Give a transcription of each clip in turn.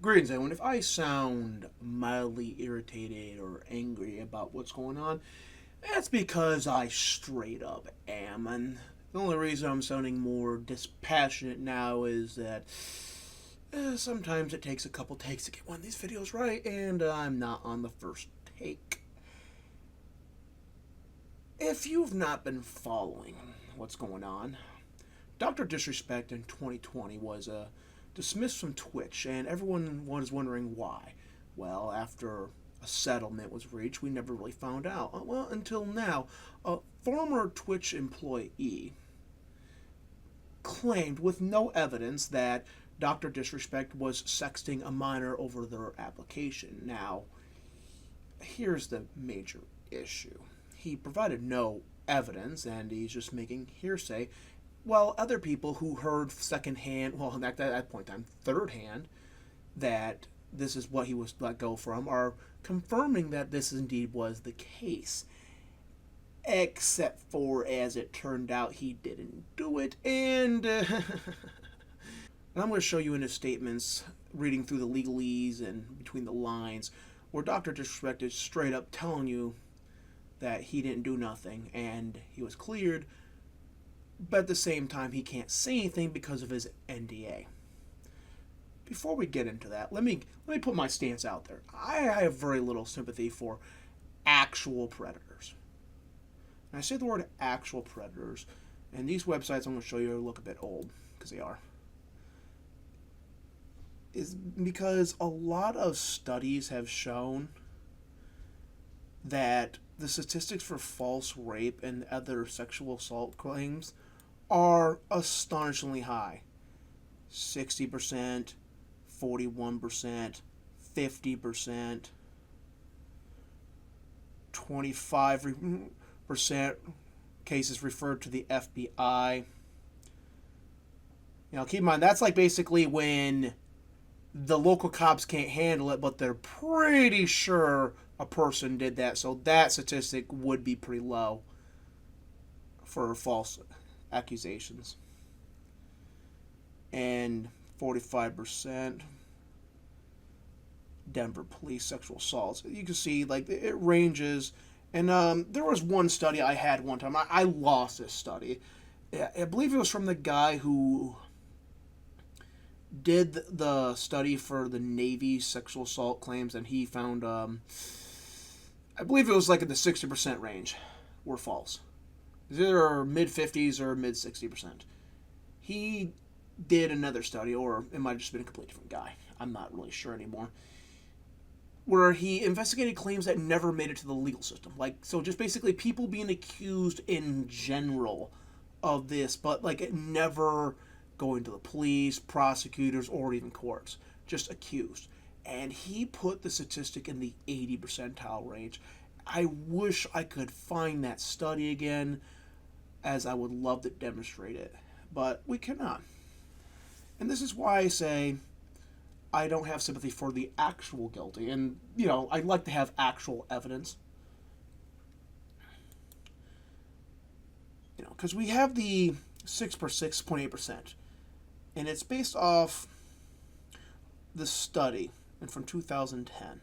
Greetings, everyone. If I sound mildly irritated or angry about what's going on, that's because I straight up am. And the only reason I'm sounding more dispassionate now is that sometimes it takes a couple takes to get one of these videos right, and I'm not on the first take. If you've not been following what's going on, Dr. Disrespect in 2020 was dismissed from Twitch, and everyone was wondering why. Well, after a settlement was reached, we never really found out. Well, until now, a former Twitch employee claimed with no evidence that Dr. Disrespect was sexting a minor over their application. Now, here's the major issue. He provided no evidence, and he's just making hearsay, while other people who heard secondhand, well, at that point in time, third hand, that this is what he was let go from, are confirming that this indeed was the case. Except for, as it turned out, he didn't do it, and I'm going to show you in his statements, reading through the legalese and between the lines, where Dr. Disrespect is straight up telling you that he didn't do nothing and he was cleared, but at the same time he can't say anything because of his NDA. Before we get into that, let me put my stance out there. I have very little sympathy for actual predators. And I say the word actual predators, and these websites I'm going to show you look a bit old, because they are. Is because a lot of studies have shown that the statistics for false rape and other sexual assault claims are astonishingly high. 60%, 41%, 50%, 25% cases referred to the FBI. Keep in mind, that's like basically when the local cops can't handle it, but they're pretty sure a person did that. So that statistic would be pretty low for false accusations. And 45% Denver police sexual assaults. You can see, like, it ranges. And there was one study I had one time. I lost this study. I believe it was from the guy who did the study for the Navy sexual assault claims, and he found, I believe it was like in the 60% range were false. It's either mid-50s or mid-60%. He did another study, or it might have just been a completely different guy. I'm not really sure anymore. Where he investigated claims that never made it to the legal system. So just basically people being accused in general of this, but like it never going to the police, prosecutors, or even courts. Just accused. And he put the statistic in the 80 percentile range. I wish I could find that study again, as I would love to demonstrate it. But we cannot. And this is why I say I don't have sympathy for the actual guilty. And, I'd like to have actual evidence. Because we have the 6.8%. And it's based off the study from 2010.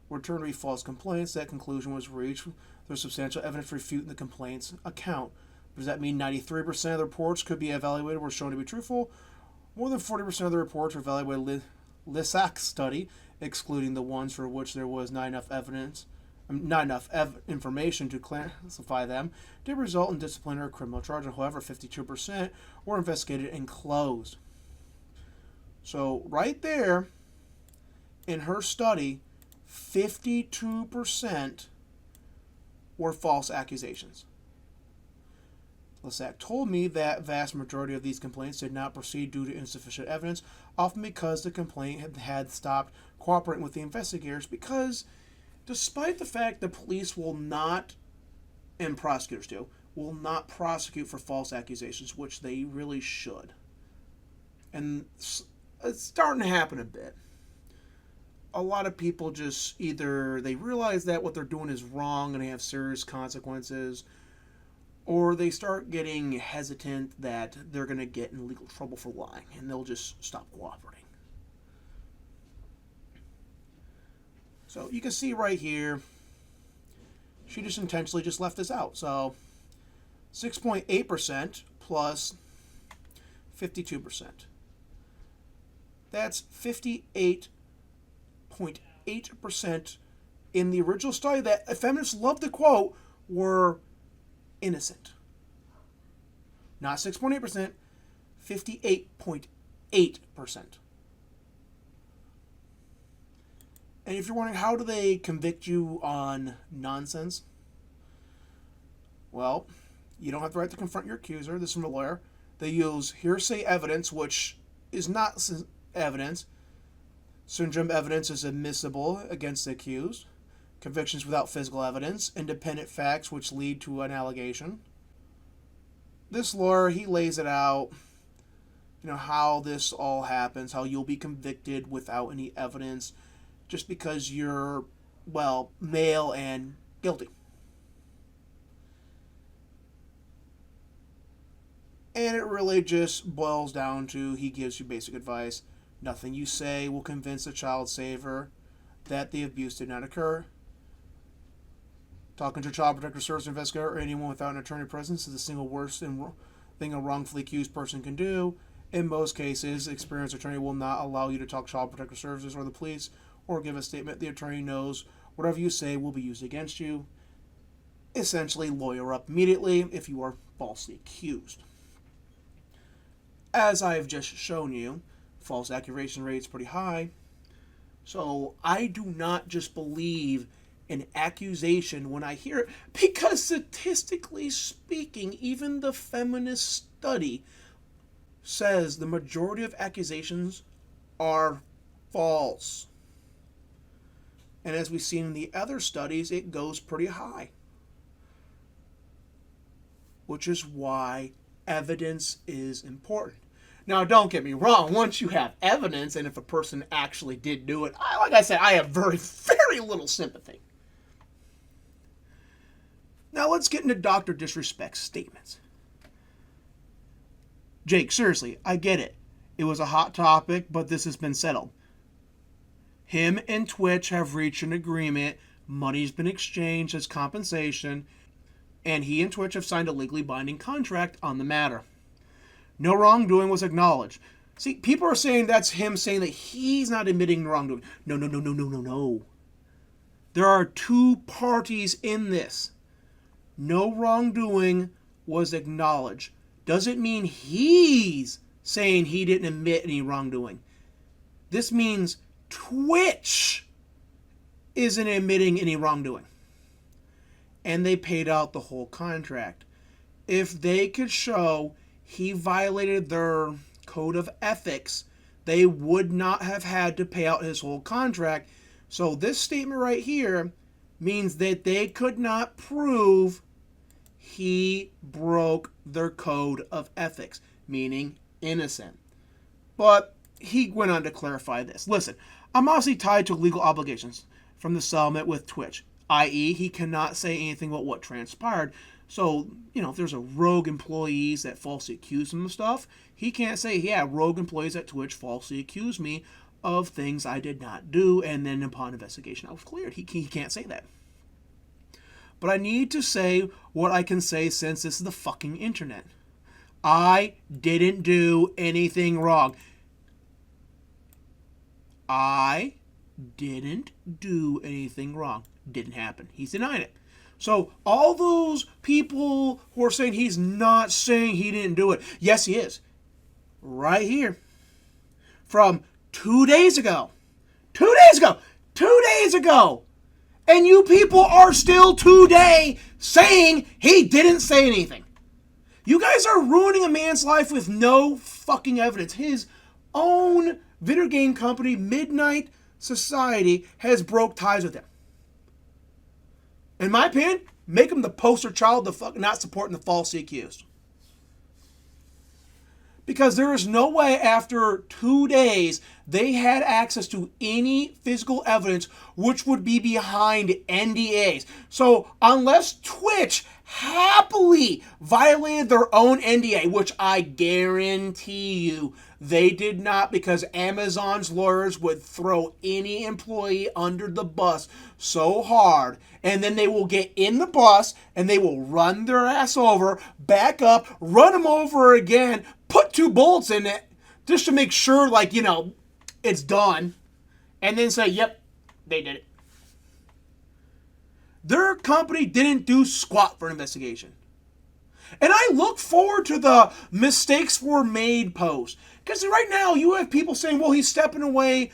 Returned to be false complaints. That conclusion was reached. There's substantial evidence refuting the complaint's account. Does that mean 93% of the reports could be evaluated were shown to be truthful? More than 40% of the reports were evaluated Lissac study, excluding the ones for which there was not enough information to classify them, did result in disciplinary or criminal charges. However, 52% were investigated and closed. So right there, in her study, 52% were false accusations. Lissac told me that vast majority of these complaints did not proceed due to insufficient evidence, often because the complainant had stopped cooperating with the investigators, because despite the fact the police will not, and prosecutors do, will not prosecute for false accusations, which they really should. And it's starting to happen a bit. A lot of people just either they realize that what they're doing is wrong and they have serious consequences, or they start getting hesitant that they're going to get in legal trouble for lying, and they'll just stop cooperating. So you can see right here, she just intentionally just left this out. So 6.8% plus 52%. That's 58.8% in the original study that feminists love to quote were innocent. Not 6.8%, 58.8%. And if you're wondering, how do they convict you on nonsense? Well, you don't have the right to confront your accuser. This is from a lawyer. They use hearsay evidence, which is not evidence. Syndrome evidence is admissible against the accused. Convictions without physical evidence. Independent facts which lead to an allegation. This lawyer, he lays it out, how this all happens, how you'll be convicted without any evidence just because you're, male and guilty. And it really just boils down to, he gives you basic advice. Nothing you say will convince the child saver that the abuse did not occur. Talking to a child protective service investigator or anyone without an attorney present is the single worst thing a wrongfully accused person can do. In most cases, experienced attorney will not allow you to talk to child protective services or the police or give a statement. The attorney knows whatever you say will be used against you. Essentially, lawyer up immediately if you are falsely accused. As I've just shown you, false accusation rate is pretty high. So I do not just believe an accusation when I hear it, because statistically speaking, even the feminist study says the majority of accusations are false. And as we've seen in the other studies, it goes pretty high. Which is why evidence is important. Now, don't get me wrong. Once you have evidence, and if a person actually did do it, like I said, I have very, very little sympathy. Now, let's get into Dr. Disrespect's statements. Jake, seriously, I get it. It was a hot topic, but this has been settled. Him and Twitch have reached an agreement. Money's been exchanged as compensation, and he and Twitch have signed a legally binding contract on the matter. No wrongdoing was acknowledged. See, people are saying that's him saying that he's not admitting wrongdoing. No. There are two parties in this. No wrongdoing was acknowledged. Doesn't mean he's saying he didn't admit any wrongdoing. This means Twitch isn't admitting any wrongdoing. And they paid out the whole contract. If they could show he violated their code of ethics, they would not have had to pay out his whole contract. So this statement right here means that they could not prove he broke their code of ethics, meaning innocent. But he went on to clarify this. Listen, I'm obviously tied to legal obligations from the settlement with Twitch, i.e. he cannot say anything about what transpired. So, if there's a rogue employees that falsely accuse him of stuff, he can't say, yeah, rogue employees at Twitch falsely accused me of things I did not do, and then upon investigation I was cleared. He can't say that. But I need to say what I can say since this is the fucking internet. I didn't do anything wrong. I didn't do anything wrong. Didn't happen. He's denying it. So all those people who are saying he's not saying he didn't do it. Yes, he is. Right here. From 2 days ago. 2 days ago. 2 days ago. And you people are still today saying he didn't say anything. You guys are ruining a man's life with no fucking evidence. His own video game company, Midnight Society, has broke ties with him. In my opinion, make him the poster child of fucking not supporting the falsely accused. Because there is no way after 2 days they had access to any physical evidence which would be behind NDAs. So unless Twitch happily violated their own NDA, which I guarantee you they did not, because Amazon's lawyers would throw any employee under the bus so hard, and then they will get in the bus and they will run their ass over, back up, run them over again, put 2 bullets in it just to make sure, like, it's done, and then say, yep, they did it. Their company didn't do squat for an investigation. And I look forward to the mistakes were made post. Because right now you have people saying, well, he's stepping away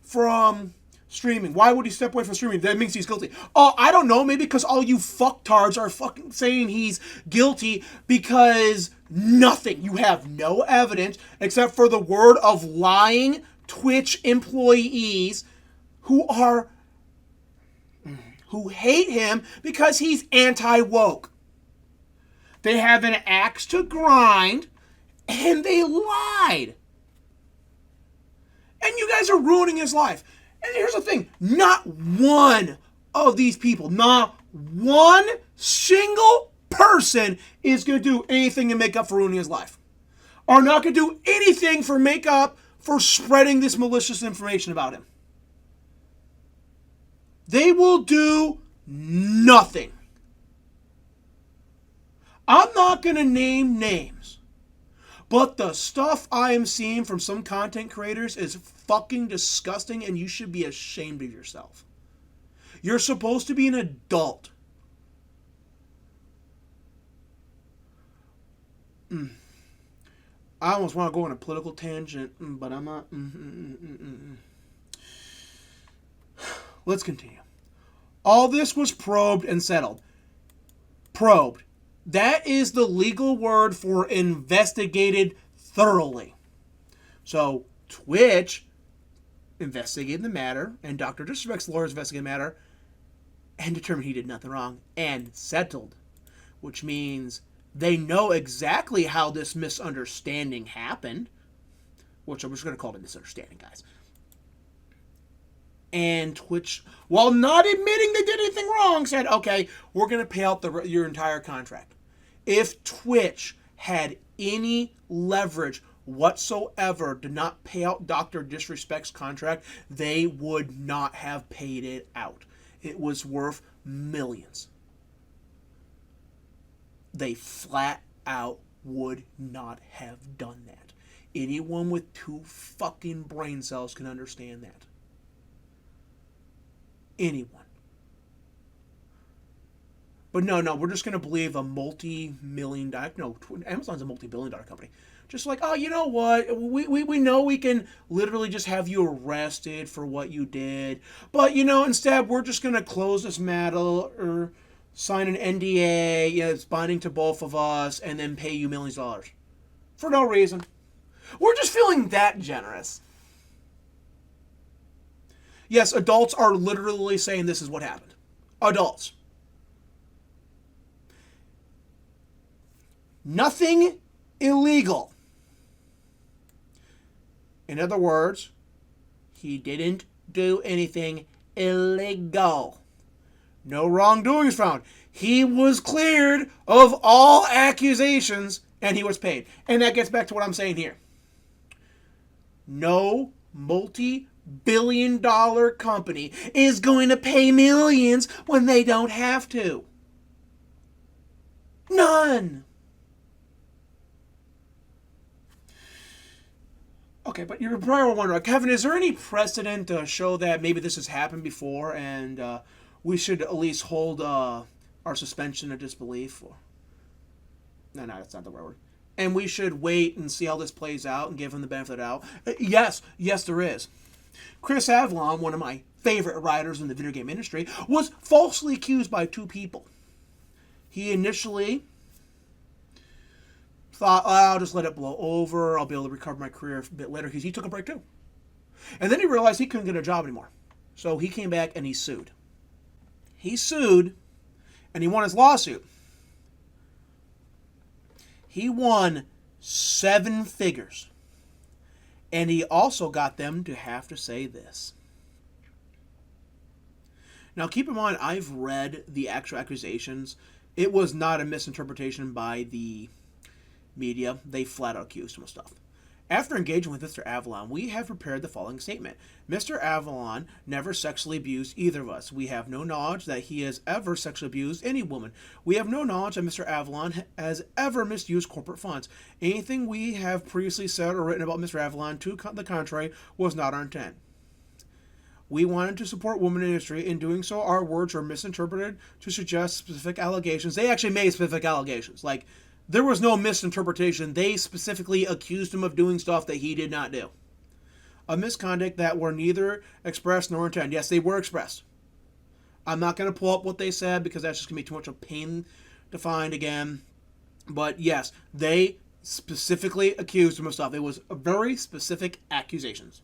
from streaming. Why would he step away from streaming? That means he's guilty. Oh, I don't know. Maybe because all you fucktards are fucking saying he's guilty because nothing. You have no evidence except for the word of lying Twitch employees who hate him because he's anti-woke. They have an axe to grind, and they lied. And you guys are ruining his life. And here's the thing. Not one of these people, not one single person is going to do anything to make up for ruining his life. Are not going to do anything for make up for spreading this malicious information about him. They will do nothing. I'm not going to name names, but the stuff I am seeing from some content creators is fucking disgusting, and you should be ashamed of yourself. You're supposed to be an adult. I almost want to go on a political tangent, but I'm not. Let's continue. All this was probed and settled. Probed. That is the legal word for investigated thoroughly. So, Twitch investigated the matter, and Dr. Disrespect's lawyers investigated the matter, and determined he did nothing wrong, and settled. Which means they know exactly how this misunderstanding happened, which I'm just going to call it a misunderstanding, guys. And Twitch, while not admitting they did anything wrong, said, okay, we're going to pay out your entire contract. If Twitch had any leverage whatsoever to not pay out Dr. Disrespect's contract, they would not have paid it out. It was worth millions. They flat out would not have done that. Anyone with 2 fucking brain cells can understand that. Anyone. But no, we're just going to believe a multi-million dollar... No, Amazon's a multi-billion dollar company. Just like, oh, you know what? We know we can literally just have you arrested for what you did. But, instead, we're just going to close this matter or sign an NDA, it's binding to both of us, and then pay you millions of dollars. For no reason. We're just feeling that generous. Yes, adults are literally saying this is what happened. Adults. Nothing illegal. In other words, he didn't do anything illegal. No wrongdoings found. He was cleared of all accusations, and he was paid. And that gets back to what I'm saying here. No multi-billion-dollar company is going to pay millions when they don't have to. None. Okay, but you're probably wondering, Kevin, is there any precedent to show that maybe this has happened before and we should at least hold our suspension of disbelief? No, that's not the right word. And we should wait and see how this plays out and give him the benefit of the doubt? Yes, there is. Chris Avellone, one of my favorite writers in the video game industry, was falsely accused by 2 people. He initially thought, I'll just let it blow over. I'll be able to recover my career a bit later, because he took a break too. And then he realized he couldn't get a job anymore. So he came back and he sued. He sued, and he won his lawsuit. He won 7 figures. And he also got them to have to say this. Now keep in mind, I've read the actual accusations. It was not a misinterpretation by the media. They flat out accused him of stuff. After engaging with Mr. Avellone, we have prepared the following statement. Mr. Avellone never sexually abused either of us. We have no knowledge that he has ever sexually abused any woman. We have no knowledge that Mr. Avellone has ever misused corporate funds. Anything we have previously said or written about Mr. Avellone to the contrary was not our intent. We wanted to support women industry. In doing so, our words were misinterpreted to suggest specific allegations. They actually made specific allegations. Like, there was no misinterpretation. They specifically accused him of doing stuff that he did not do. A misconduct that were neither expressed nor intended. Yes, they were expressed. I'm not going to pull up what they said because that's just going to be too much of a pain to find again. But yes, they specifically accused him of stuff. It was very specific accusations.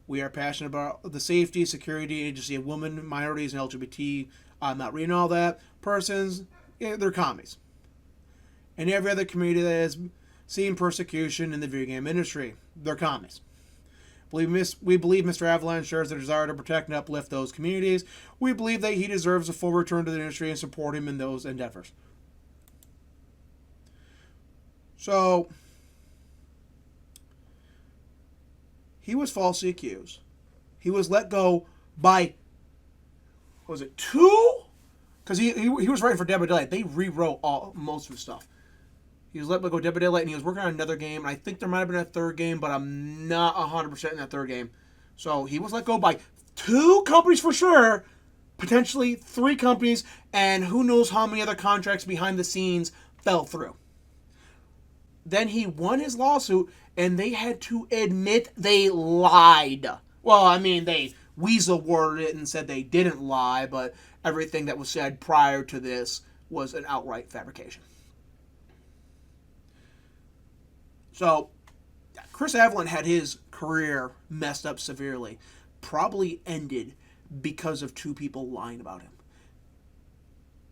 We are passionate about the safety, security, agency of women, minorities, and LGBT. I'm not reading all that. Persons, they're commies. And every other community that has seen persecution in the video game industry, they're commies. We believe Mr. Avellone shares the desire to protect and uplift those communities. We believe that he deserves a full return to the industry and support him in those endeavors. So, he was falsely accused. He was let go by, what was it, 2? Because he was writing for Dead by Daylight. They rewrote most of his stuff. He was let go Dead by Daylight, and he was working on another game. And I think there might have been a third game, but I'm not 100% in that third game. So he was let go by 2 companies for sure, potentially 3 companies, and who knows how many other contracts behind the scenes fell through. Then he won his lawsuit, and they had to admit they lied. Well, I mean, they weasel worded it and said they didn't lie, but everything that was said prior to this was an outright fabrication. So, Chris Avellone had his career messed up severely. Probably ended because of 2 people lying about him.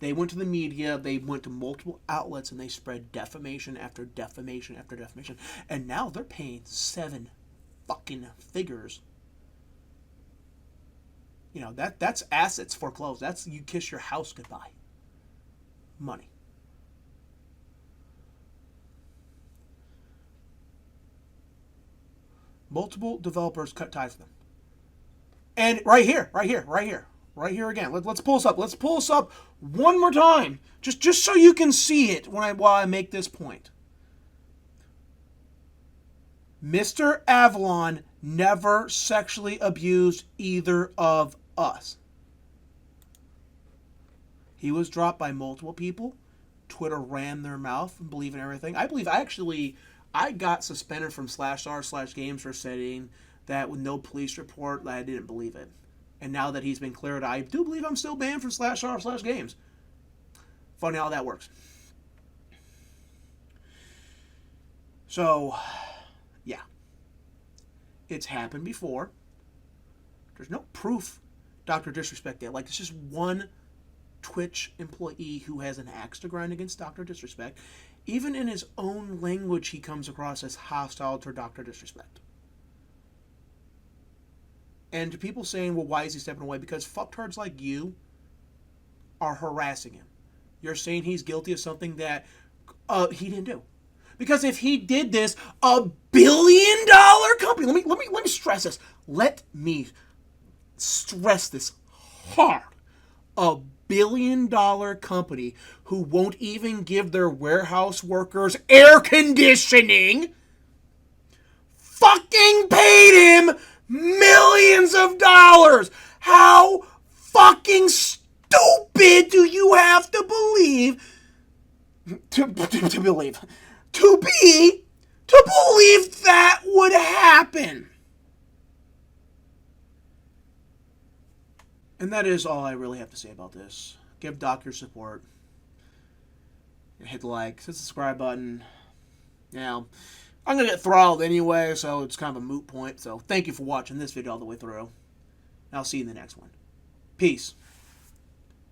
They went to the media, they went to multiple outlets, and they spread defamation after defamation after defamation. And now they're paying 7 fucking figures. You know, that's assets foreclosed. That's you kiss your house goodbye. Money. Multiple developers cut ties with them. And right here again. Let's pull this up. Let's pull this up one more time, just so you can see it while I make this point. Mr. Avellone never sexually abused either of us. He was dropped by multiple people. Twitter ran their mouth and believe in everything. I got suspended from /r/games for saying that with no police report that I didn't believe it. And now that he's been cleared, I do believe I'm still banned from /r/games. Funny how that works. So, yeah. It's happened before. There's no proof Dr. Disrespect did. Like, it's just one Twitch employee who has an axe to grind against Dr. Disrespect. Even in his own language, he comes across as hostile to Dr. Disrespect. And to people saying, well, why is he stepping away? Because fucktards like you are harassing him. You're saying he's guilty of something that he didn't do. Because if he did this, $1 billion company, let me stress this. Let me stress this hard. $1 billion company who won't even give their warehouse workers air conditioning fucking paid him millions of dollars. How fucking stupid do you have to believe to believe that would happen? And that is all I really have to say about this. Give Doc your support. Hit the like, hit the subscribe button. Now, I'm going to get throttled anyway, so it's kind of a moot point. So thank you for watching this video all the way through. And I'll see you in the next one. Peace.